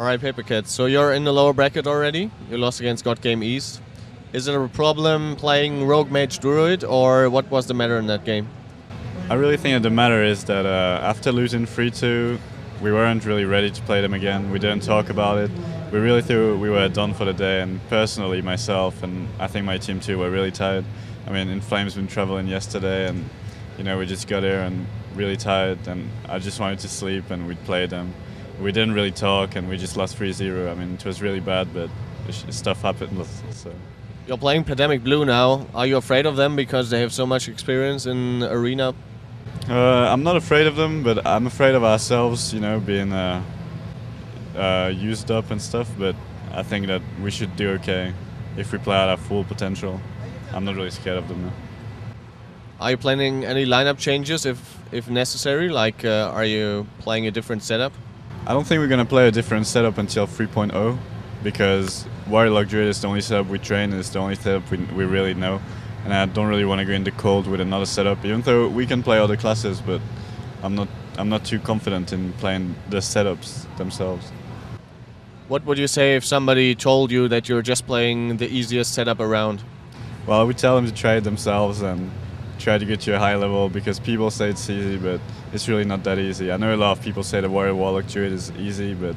Alright, Paperkat. So you're in the lower bracket already. You lost against God Game East. Is it a problem playing Rogue Mage Druid, or what was the matter in that game? I really think that the matter is that after losing 3-2, we weren't really ready to play them again. We didn't talk about it. We really thought we were done for the day, and personally, myself and I think my team too were really tired. I mean, Inflame's been traveling yesterday, and we just got here and really tired, and I just wanted to sleep, and we played them. We didn't really talk, and we just lost 3-0. I mean, it was really bad, but stuff happened. So. You're playing Pandemic Blue now. Are you afraid of them because they have so much experience in Arena? I'm not afraid of them, but I'm afraid of ourselves, being used up and stuff, but I think that we should do okay if we play out our full potential. I'm not really scared of them now. Are you planning any lineup changes if necessary? Like, are you playing a different setup? I don't think we're going to play a different setup until 3.0, because Warrior Druid is the only setup we train, and it's the only setup we really know. And I don't really want to go in the cold with another setup, even though we can play other classes, but I'm not too confident in playing the setups themselves. What would you say if somebody told you that you're just playing the easiest setup around? Well, I would tell them to try it themselves and try to get to a high level, because people say it's easy, but it's really not that easy. I know a lot of people say the Warrior Warlock Druid is easy, but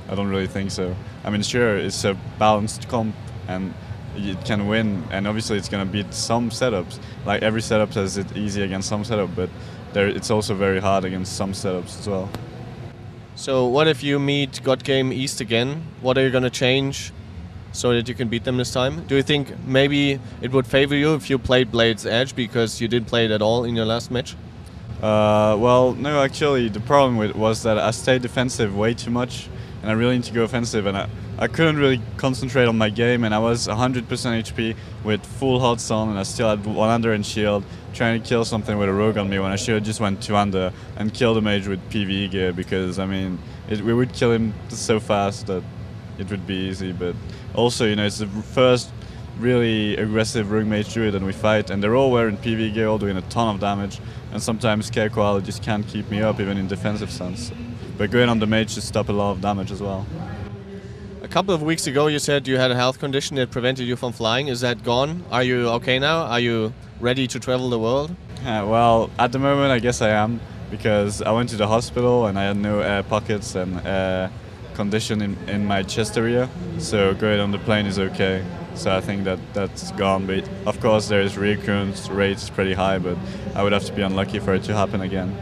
I don't really think so. I mean, sure, it's a balanced comp, and it can win, and obviously it's going to beat some setups. Like, every setup says it's easy against some setup, but it's also very hard against some setups as well. So what if you meet God Game East again? What are you going to change so that you can beat them this time? Do you think maybe it would favor you if you played Blade's Edge, because you didn't play it at all in your last match? Well, no, actually, the problem was that I stayed defensive way too much, and I really need to go offensive, and I couldn't really concentrate on my game, and I was 100% HP with full HOTS on, and I still had 100 in shield, trying to kill something with a rogue on me when I should have just went 200 and killed the mage with PvE gear, because, I mean, we would kill him so fast that it would be easy. But also, it's the first really aggressive rogue mage druid and we fight, and they're all wearing PvE gear, all doing a ton of damage, and sometimes care quality just can't keep me up, even in defensive sense. But going on the mage just stop a lot of damage as well. A couple of weeks ago you said you had a health condition that prevented you from flying. Is that gone? Are you okay now? Are you ready to travel the world? Well, at the moment I guess I am, because I went to the hospital and I had no air pockets and air condition in my chest area, so going on the plane is okay. So I think that's gone, but of course there is recurrence rate is pretty high, but I would have to be unlucky for it to happen again.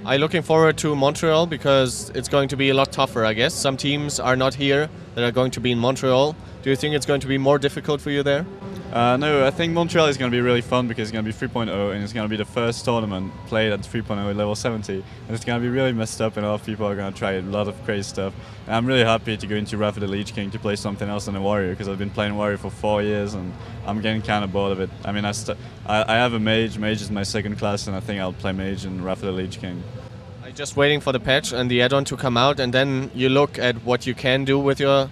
Are you looking forward to Montreal, because it's going to be a lot tougher, I guess? Some teams are not here that are going to be in Montreal. Do you think it's going to be more difficult for you there? No, I think Montreal is going to be really fun, because it's going to be 3.0 and it's going to be the first tournament played at 3.0 at level 70. And it's going to be really messed up, and a lot of people are going to try a lot of crazy stuff. And I'm really happy to go into Wrath of the Lich King to play something else than a Warrior, because I've been playing Warrior for 4 years and I'm getting kind of bored of it. I mean, I have a Mage. Mage is my second class, and I think I'll play Mage in Wrath of the Lich King. Are you just waiting for the patch and the add-on to come out, and then you look at what you can do with your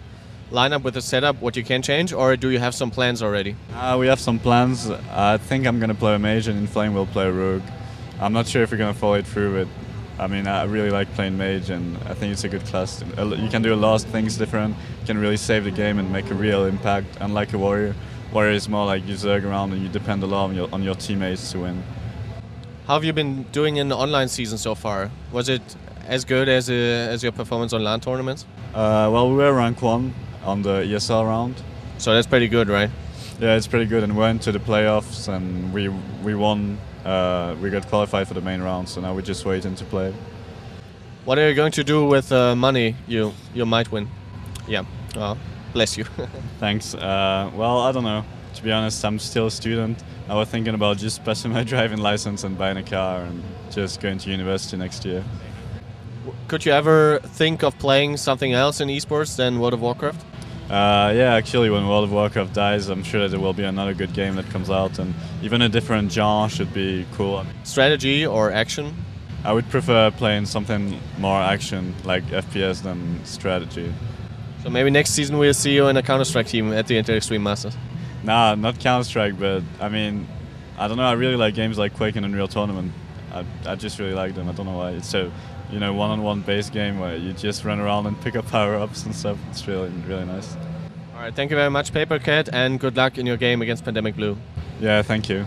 lineup, with the setup, what you can change, or do you have some plans already? We have some plans. I think I'm going to play a Mage, and Inflame will play a Rogue. I'm not sure if we're going to follow it through, but I mean, I really like playing Mage, and I think it's a good class. You can do a lot of things different. You can really save the game and make a real impact, unlike a Warrior. Warrior is more like you zerg around and you depend a lot on your teammates to win. How have you been doing in the online season so far? Was it as good as your performance on LAN tournaments? Well, we were rank 1 on the ESL round. So that's pretty good, right? Yeah, it's pretty good, and we went to the playoffs and we won. We got qualified for the main round, so now we're just waiting to play. What are you going to do with money you might win? Yeah, well, bless you. Thanks. Well, I don't know. To be honest, I'm still a student. I was thinking about just passing my driving license and buying a car and just going to university next year. Could you ever think of playing something else in esports than World of Warcraft? Yeah, actually, when World of Warcraft dies, I'm sure that there will be another good game that comes out, and even a different genre should be cool. Strategy or action? I would prefer playing something more action, like FPS, than strategy. So maybe next season we'll see you in a Counter-Strike team at the Inter-Extreme Masters. Nah, not Counter-Strike, but I mean, I don't know, I really like games like Quake and Unreal Tournament, I just really like them. I don't know why. It's so, one-on-one base game where you just run around and pick up power-ups and stuff. It's really, really nice. All right, thank you very much, Paperkat, and good luck in your game against Pandemic Blue. Yeah, thank you.